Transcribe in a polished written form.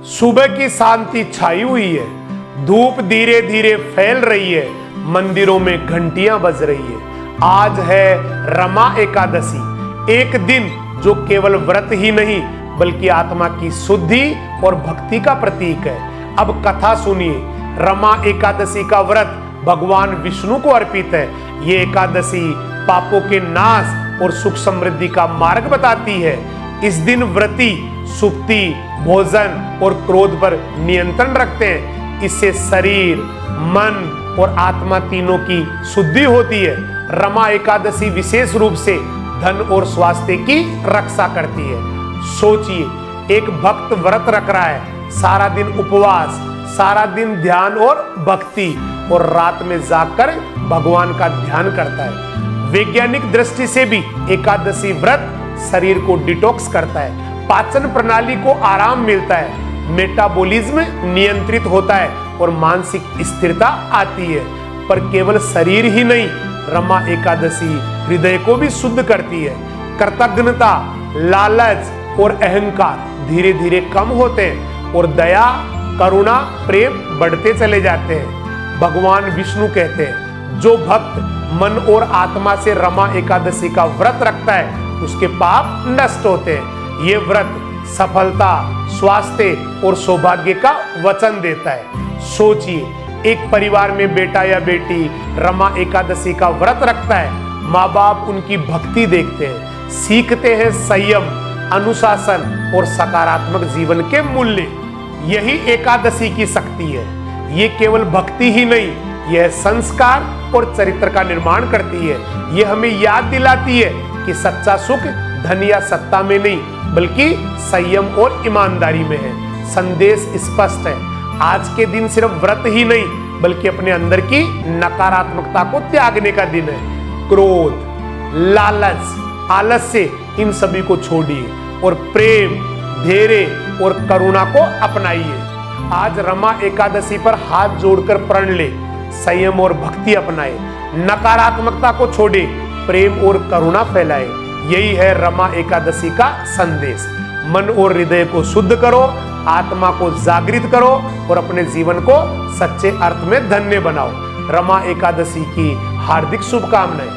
सुबह की शांति छाई हुई है। धूप धीरे धीरे फैल रही है। मंदिरों में घंटियां बज रही है। आज है रमा एकादशी, एक दिन जो केवल व्रत ही नहीं बल्कि आत्मा की शुद्धि और भक्ति का प्रतीक है। अब कथा सुनिए। रमा एकादशी का व्रत भगवान विष्णु को अर्पित है। ये एकादशी पापों के नाश और सुख समृद्धि का मार्ग बताती है। इस दिन व्रती सुक्ति, भोजन और क्रोध पर नियंत्रण रखते हैं। इससे शरीर, मन और आत्मा तीनों की शुद्धि होती है। रमा एकादशी विशेष रूप से धन और स्वास्थ्य की रक्षा करती है। सोचिए, एक भक्त व्रत रख रहा है, सारा दिन उपवास, सारा दिन ध्यान और भक्ति, और रात में जागकर भगवान का ध्यान करता है। वैज्ञानिक दृष्टि से भी एकादशी व्रत शरीर को डिटॉक्स करता है, पाचन प्रणाली को आराम मिलता है, मेटाबॉलिज्म नियंत्रित होता है और मानसिक स्थिरता आती है। पर केवल शरीर ही नहीं, रमा एकादशी हृदय को भी शुद्ध करती है। कृतज्ञता, लालच और अहंकार धीरे धीरे कम होते हैं और दया, करुणा, प्रेम बढ़ते चले जाते हैं। भगवान विष्णु कहते हैं, जो भक्त मन और आत्मा से रमा एकादशी का व्रत रखता है उसके पाप नष्ट होते हैं। ये व्रत सफलता, स्वास्थ्य और सौभाग्य का वचन देता है। सोचिए, एक परिवार में बेटा या बेटी रमा एकादशी का व्रत रखता है। माँ बाप उनकी भक्ति देखते हैं, सीखते हैं संयम, अनुशासन और सकारात्मक जीवन के मूल्य। यही एकादशी की शक्ति है। ये केवल भक्ति ही नहीं, यह संस्कार और चरित्र का निर्माण करती है। यह हमें याद दिलाती है कि सच्चा सुख धन या सत्ता में नहीं बल्कि संयम और ईमानदारी में है। संदेश स्पष्ट है। आज के दिन सिर्फ व्रत ही नहीं बल्कि अपने अंदर की नकारात्मकता को त्यागने का दिन है। क्रोध, लालच, आलस्य, इन सभी को छोड़िए और प्रेम, धैर्य और करुणा को अपनाइए। आज रमा एकादशी पर हाथ जोड़कर प्रण ले, संयम और भक्ति अपनाए, नकारात्मकता को छोड़े, प्रेम और करुणा फैलाए। यही है रमा एकादशी का संदेश। मन और हृदय को शुद्ध करो, आत्मा को जागृत करो और अपने जीवन को सच्चे अर्थ में धन्य बनाओ। रमा एकादशी की हार्दिक शुभकामनाएं।